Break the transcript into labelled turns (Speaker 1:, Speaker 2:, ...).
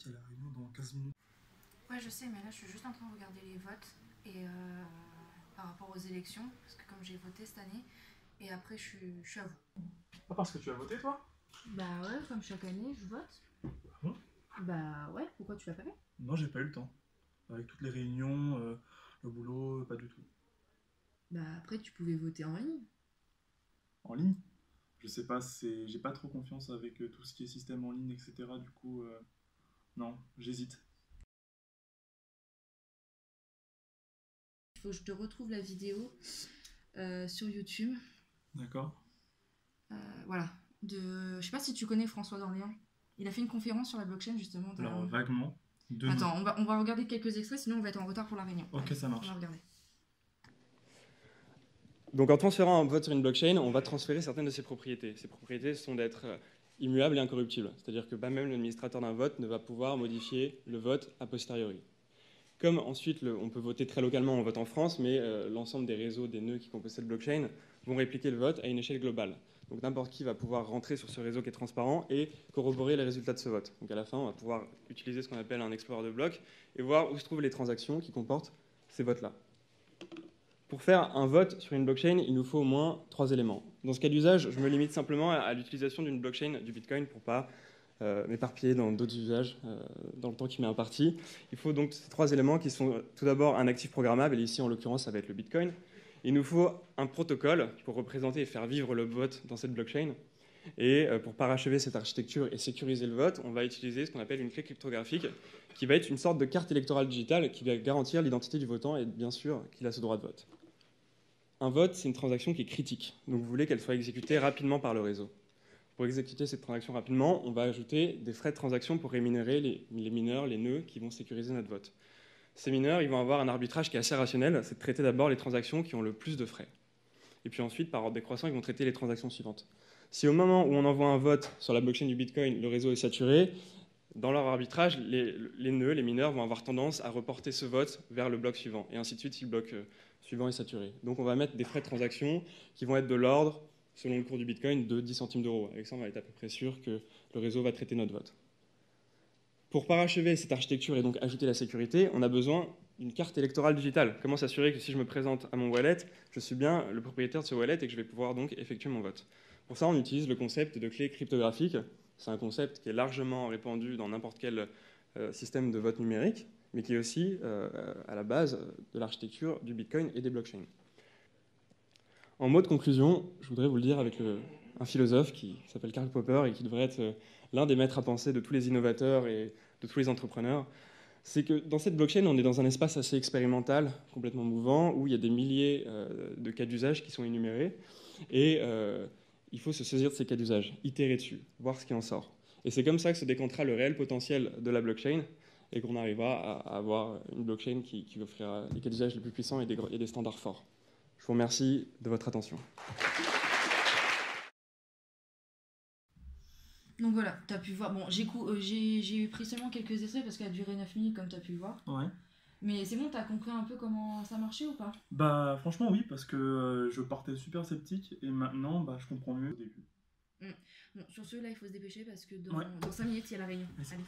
Speaker 1: il y a la réunion dans 15 minutes.
Speaker 2: Ouais, je sais, mais là, je suis juste en train de regarder les votes et par rapport aux élections, parce que comme j'ai voté cette année, et après, je suis à vous.
Speaker 1: Ah, parce que tu as voté, toi?
Speaker 2: Bah ouais, comme chaque année, je vote.
Speaker 1: Ah bon?
Speaker 2: Bah ouais, pourquoi tu l'as pas fait?
Speaker 1: Non, j'ai pas eu le temps. Avec toutes les réunions, le boulot, pas du tout.
Speaker 2: Bah après, tu pouvais voter en ligne.
Speaker 1: En ligne? Je sais pas, j'ai pas trop confiance avec tout ce qui est système en ligne, etc. Du coup, non, j'hésite.
Speaker 2: Il faut que je te retrouve la vidéo sur YouTube.
Speaker 1: D'accord.
Speaker 2: Voilà. Je sais pas si tu connais François Dorléans. Il a fait une conférence sur la blockchain justement.
Speaker 1: Alors, vaguement. De nom.
Speaker 2: Attends, on va regarder quelques extraits, sinon on va être en retard pour la réunion.
Speaker 1: Ok, ça marche.
Speaker 2: On va regarder.
Speaker 3: Donc en transférant un vote sur une blockchain, on va transférer certaines de ses propriétés. Ces propriétés sont d'être immuables et incorruptibles. C'est-à-dire que même l'administrateur d'un vote ne va pouvoir modifier le vote a posteriori. Comme ensuite, on peut voter très localement, on vote en France, mais l'ensemble des réseaux, des nœuds qui composent cette blockchain vont répliquer le vote à une échelle globale. Donc n'importe qui va pouvoir rentrer sur ce réseau qui est transparent et corroborer les résultats de ce vote. Donc à la fin, on va pouvoir utiliser ce qu'on appelle un explorer de blocs et voir où se trouvent les transactions qui comportent ces votes-là. Pour faire un vote sur une blockchain, il nous faut au moins 3 éléments. Dans ce cas d'usage, je me limite simplement à l'utilisation d'une blockchain du Bitcoin pour ne pas m'éparpiller dans d'autres usages dans le temps qui m'est imparti. Il faut donc ces 3 éléments qui sont tout d'abord un actif programmable, et ici en l'occurrence ça va être le Bitcoin. Il nous faut un protocole pour représenter et faire vivre le vote dans cette blockchain. Et pour parachever cette architecture et sécuriser le vote, on va utiliser ce qu'on appelle une clé cryptographique qui va être une sorte de carte électorale digitale qui va garantir l'identité du votant et bien sûr qu'il a ce droit de vote. Un vote, c'est une transaction qui est critique, donc vous voulez qu'elle soit exécutée rapidement par le réseau. Pour exécuter cette transaction rapidement, on va ajouter des frais de transaction pour rémunérer les mineurs, les nœuds qui vont sécuriser notre vote. Ces mineurs, ils vont avoir un arbitrage qui est assez rationnel, c'est de traiter d'abord les transactions qui ont le plus de frais. Et puis ensuite, par ordre décroissant, ils vont traiter les transactions suivantes. Si au moment où on envoie un vote sur la blockchain du Bitcoin, le réseau est saturé, dans leur arbitrage, les nœuds, les mineurs vont avoir tendance à reporter ce vote vers le bloc suivant, et ainsi de suite si le bloc suivant est saturé. Donc on va mettre des frais de transaction qui vont être de l'ordre, selon le cours du Bitcoin, de 10 centimes d'euros. Avec ça, on va être à peu près sûr que le réseau va traiter notre vote. Pour parachever cette architecture et donc ajouter la sécurité, on a besoin d'une carte électorale digitale. Comment s'assurer que si je me présente à mon wallet, je suis bien le propriétaire de ce wallet et que je vais pouvoir donc effectuer mon vote. Pour ça, on utilise le concept de clé cryptographique. C'est un concept qui est largement répandu dans n'importe quel système de vote numérique, mais qui est aussi à la base de l'architecture du Bitcoin et des blockchains. En mot de conclusion, je voudrais vous le dire avec un philosophe qui s'appelle Karl Popper et qui devrait être l'un des maîtres à penser de tous les innovateurs et de tous les entrepreneurs, c'est que dans cette blockchain, on est dans un espace assez expérimental, complètement mouvant, où il y a des milliers de cas d'usage qui sont énumérés, et il faut se saisir de ces cas d'usage, itérer dessus, voir ce qui en sort. Et c'est comme ça que se décantera le réel potentiel de la blockchain, et qu'on arrivera à avoir une blockchain qui offrira les cas d'usage les plus puissants et des standards forts. Je vous remercie de votre attention.
Speaker 2: Donc voilà, tu as pu voir. Bon, j'ai pris seulement quelques extraits parce qu'elle a duré 9 minutes, comme tu as pu le voir.
Speaker 1: Ouais.
Speaker 2: Mais c'est bon, tu as compris un peu comment ça marchait ou pas?
Speaker 1: Bah, franchement, oui, parce que je partais super sceptique et maintenant, bah, je comprends mieux au début.
Speaker 2: Bon, sur ce, là, il faut se dépêcher parce que
Speaker 1: Ouais.
Speaker 2: dans 5 minutes, il y a la réunion.
Speaker 1: Merci.
Speaker 2: Allez.